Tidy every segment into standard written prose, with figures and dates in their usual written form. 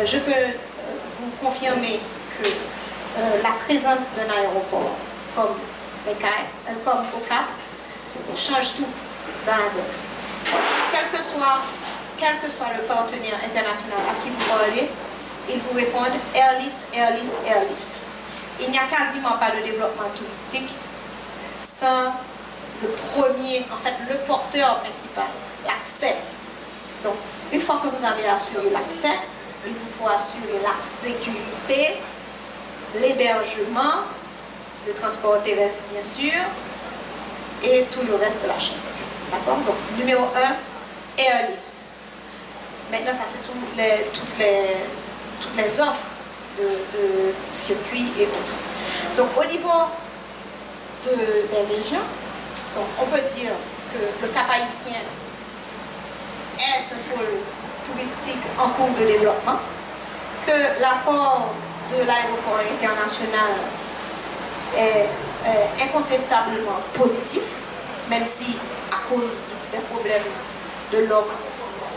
je peux vous confirmer que la présence d'un aéroport comme comme au Cap change tout dans la donne. Quel que soit le partenaire international à qui vous parlez, ils vous répondent airlift, airlift, airlift. Il n'y a quasiment pas de développement touristique sans le premier, en fait le porteur principal, l'accès. Donc, une fois que vous avez assuré l'accès, il vous faut assurer la sécurité, l'hébergement, le transport terrestre bien sûr, et tout le reste de la chaîne. D'accord? Donc, numéro 1, airlift. Maintenant, ça c'est toutes les offres de circuits et autres. Donc, au niveau des régions, donc, on peut dire que le Cap-Haïtien est un pôle touristique en cours de développement, que l'apport de l'aéroport international est incontestablement positif, même si à cause des problèmes de l'OC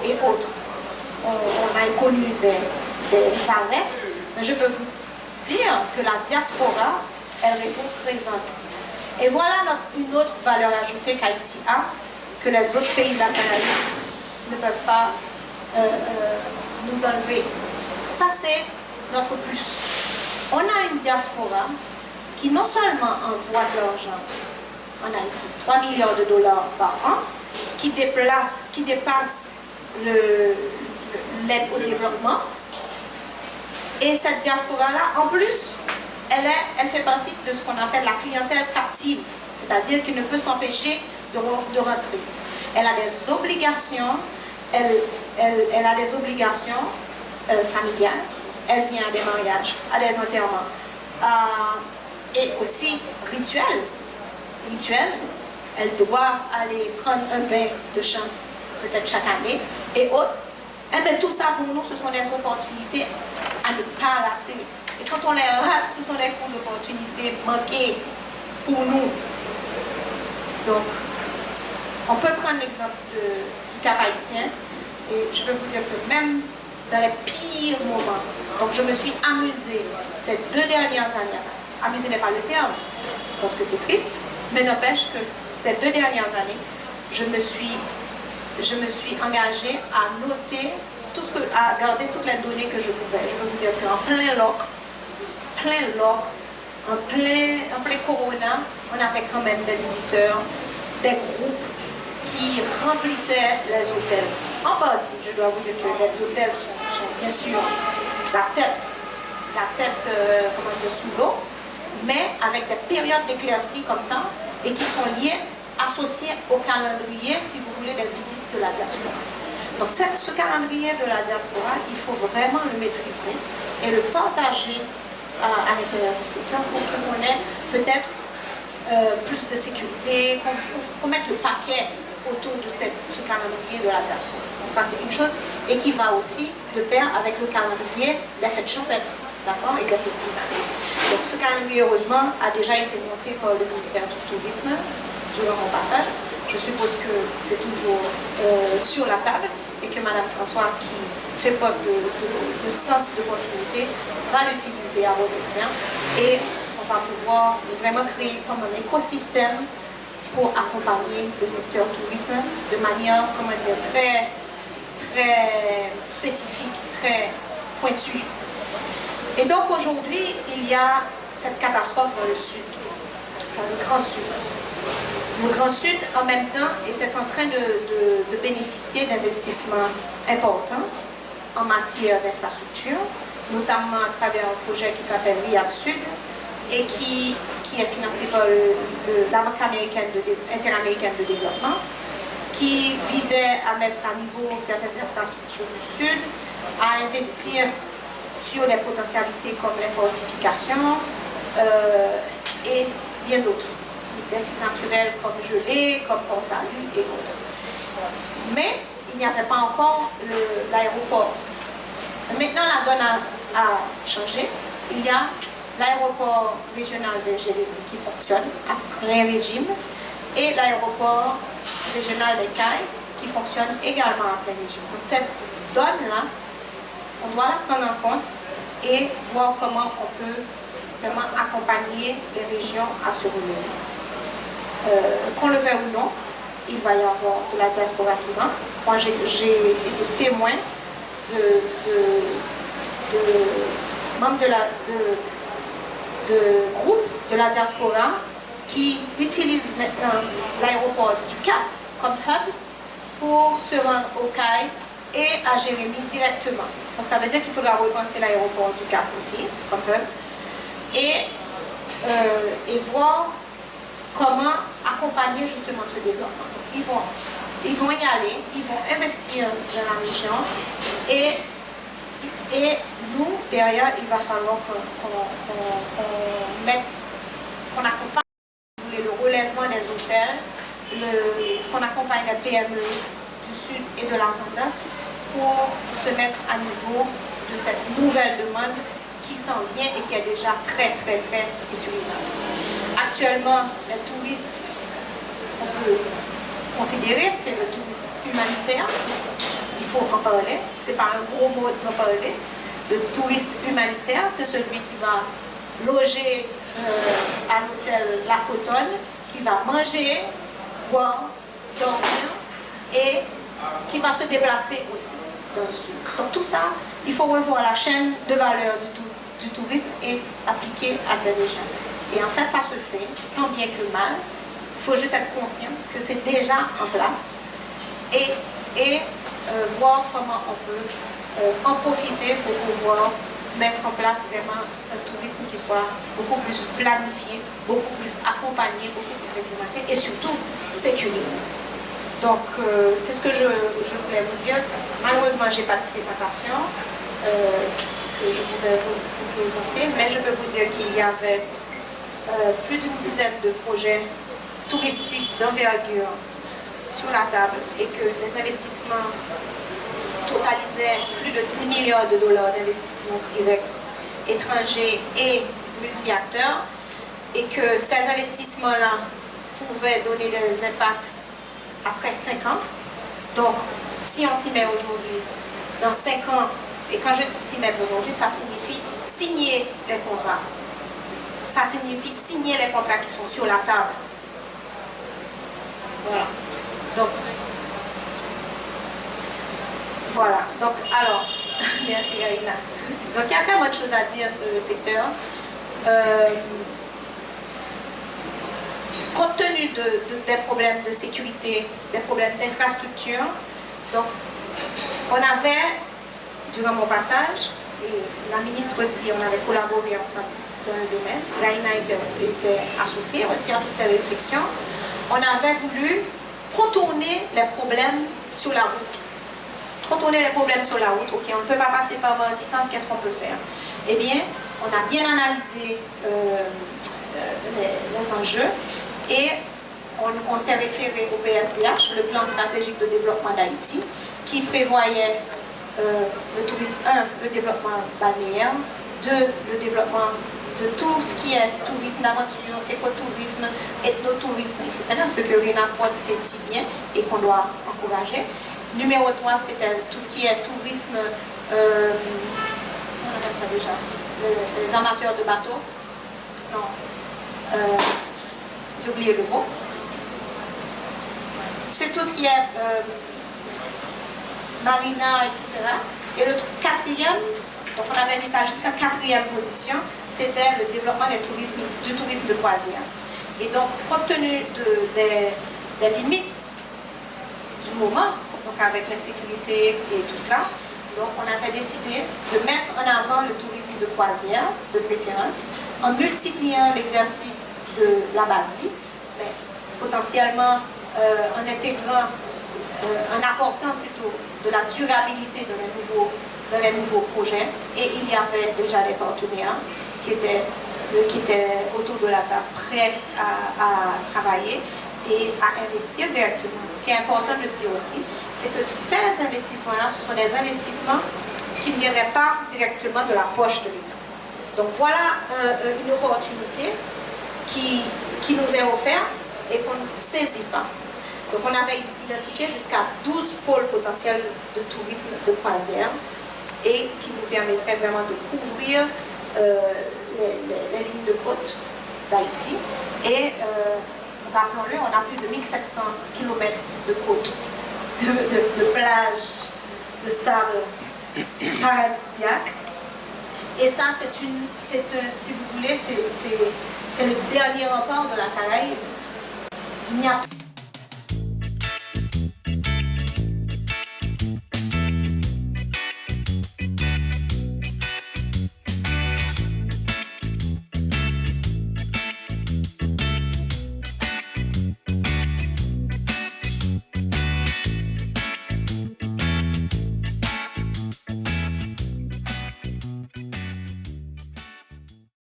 et autres, on a connu des arrêts, mais je peux vous dire que la diaspora, elle répond présente. Et voilà une autre valeur ajoutée qu'Haïti a, que les autres pays de la Caraïbe ne peuvent pas nous enlever. Ça, c'est notre plus. On a une diaspora qui non seulement envoie de l'argent en Haïti, 3 milliards de dollars par an, qui dépasse l'aide au développement. Et cette diaspora-là, en plus, elle fait partie de ce qu'on appelle la clientèle captive, c'est-à-dire qu'il ne peut s'empêcher de rentrer. Elle a des obligations, elle a des obligations familiales, elle vient à des mariages, à des enterrements, et aussi rituels. Elle doit aller prendre un bain de chance, peut-être chaque année, et autres. Et bien, tout ça, pour nous, ce sont des opportunités à ne pas rater. Et quand on les rate, ce sont des coups d'opportunités manquées pour nous. Donc, on peut prendre l'exemple du Cap-Haïtien, et je peux vous dire que même dans les pires moments, donc je me suis amusée ces 2 dernières années, amusée n'est pas le terme, parce que c'est triste, mais n'empêche que ces 2 dernières années, je me suis engagée à noter à garder toutes les données que je pouvais. Je peux vous dire qu'en plein lock, en plein corona, on avait quand même des visiteurs, des groupes qui remplissaient les hôtels. En partie, je dois vous dire que les hôtels sont bien sûr la tête sous l'eau, mais avec des périodes d'éclaircie comme ça, et qui sont liées, associées au calendrier, si vous voulez, des visites de la diaspora. Donc ce calendrier de la diaspora, il faut vraiment le maîtriser et le partager à l'intérieur du secteur pour qu'on ait peut-être plus de sécurité, qu'on mette le paquet autour de ce calendrier de la diaspora. Donc ça c'est une chose, et qui va aussi de pair avec le calendrier des fêtes champêtres, d'accord, et des festivals. Donc ce calendrier, heureusement, a déjà été monté par le ministère du Tourisme durant mon passage. Je suppose que c'est toujours sur la table et que Madame François, qui fait preuve de sens de continuité, va l'utiliser à bon escient, et on va pouvoir vraiment créer comme un écosystème pour accompagner le secteur tourisme de manière, comment dire, très, très spécifique, très pointue. Et donc aujourd'hui, il y a cette catastrophe dans le sud, dans le Grand Sud. Le Grand Sud, en même temps, était en train de bénéficier d'investissements importants en matière d'infrastructure, notamment à travers un projet qui s'appelle RIAD Sud et qui est financé par la Banque interaméricaine de développement, qui visait à mettre à niveau certaines infrastructures du Sud, à investir sur des potentialités comme les fortifications et bien d'autres. Des sites naturels comme Gelée, comme Port-Salut et autres. Mais il n'y avait pas encore l'aéroport. Maintenant, la donne a changé. Il y a l'aéroport régional de Jérémie qui fonctionne à plein régime et l'aéroport régional des Cayes qui fonctionne également à plein régime. Donc cette donne-là on doit la prendre en compte et voir comment on peut vraiment accompagner les régions à se relever. Qu'on le veuille ou non, il va y avoir de la diaspora qui rentre. Moi, j'ai été témoin de membres de groupes de la diaspora qui utilisent maintenant l'aéroport du Cap comme hub pour se rendre au CAI et à Jérémie directement. Donc ça veut dire qu'il faudra repenser l'aéroport du Cap aussi comme hub et voir comment accompagner justement ce développement. Ils vont y aller, ils vont investir dans la région et nous, derrière, il va falloir qu'on accompagne le relèvement des hôtels, qu'on accompagne les PME du Sud et de l'Abondance pour se mettre à niveau de cette nouvelle demande qui s'en vient et qui est déjà très insuffisante. Actuellement, les touristes, on peut considérer, c'est le tourisme humanitaire. Il faut en parler, c'est pas un gros mot d'en parler. Le touriste humanitaire, c'est celui qui va loger à l'hôtel La Cotonne, qui va manger, boire, dormir et qui va se déplacer aussi dans le sud. Donc tout ça, il faut revoir la chaîne de valeur du tourisme et appliquer à ces régions. Et en fait, ça se fait tant bien que mal. Il faut juste être conscient que c'est déjà en place et voir comment on peut en profiter pour pouvoir mettre en place vraiment un tourisme qui soit beaucoup plus planifié, beaucoup plus accompagné, beaucoup plus réglementé et surtout sécurisé. Donc, c'est ce que je voulais vous dire. Malheureusement, je n'ai pas de présentation que je pouvais vous présenter, mais je peux vous dire qu'il y avait plus d'une dizaine de projets touristiques d'envergure sur la table et que les investissements totalisaient plus de 10 milliards de dollars d'investissements directs étrangers et multi-acteurs et que ces investissements-là pouvaient donner des impacts après 5 ans. Donc, si on s'y met aujourd'hui, dans 5 ans, et quand je dis s'y mettre aujourd'hui, ça signifie signer les contrats. Ça signifie signer les contrats qui sont sur la table. Voilà. Donc, voilà. Donc, alors, merci Raïna. Donc, il y a tellement de choses à dire sur le secteur. Compte tenu des problèmes de sécurité, des problèmes d'infrastructure, donc, on avait, durant mon passage, et la ministre aussi, on avait collaboré ensemble dans le domaine. Raïna était associée aussi à toutes ces réflexions. On avait voulu contourner les problèmes sur la route. Contourner les problèmes sur la route. Ok, on ne peut pas passer par Martissant, qu'est-ce qu'on peut faire? Eh bien, on a bien analysé les enjeux et on s'est référé au PSDH, le plan stratégique de développement d'Haïti, qui prévoyait le tourisme, le développement balnéaire, 2, le développement de tout ce qui est tourisme d'aventure, écotourisme, ethnotourisme, etc. Ce que RENAPOD fait si bien et qu'on doit encourager. Numéro 3, c'était tout ce qui est tourisme, on appelle ça déjà, les amateurs de bateaux. Non, j'ai oublié le mot. C'est tout ce qui est marina, etc. Et le 4e, donc on avait mis ça jusqu'à 4e position, c'était le développement du tourisme de croisière. Et donc, compte tenu des limites du moment, donc avec l'insécurité et tout cela, donc on avait décidé de mettre en avant le tourisme de croisière, de préférence, en multipliant l'exercice de l'abadi, mais potentiellement en intégrant, en apportant plutôt de la durabilité dans les nouveaux projets. Et il y avait déjà des partenaires qui étaient autour de la table prêts à travailler et à investir directement. Ce qui est important de dire aussi, c'est que ces investissements-là, ce sont des investissements qui ne viendraient pas directement de la poche de l'État. Donc voilà une opportunité qui nous est offerte et qu'on ne saisit pas. Donc on avait identifié jusqu'à 12 pôles potentiels de tourisme de croisière et qui nous permettrait vraiment de couvrir les lignes de côte d'Haïti. Et rappelons-le, on a plus de 1700 km de côte, de plages, de sable paradisiaque. Et ça, si vous voulez, c'est le dernier rempart de la Caraïbe. Il n'y a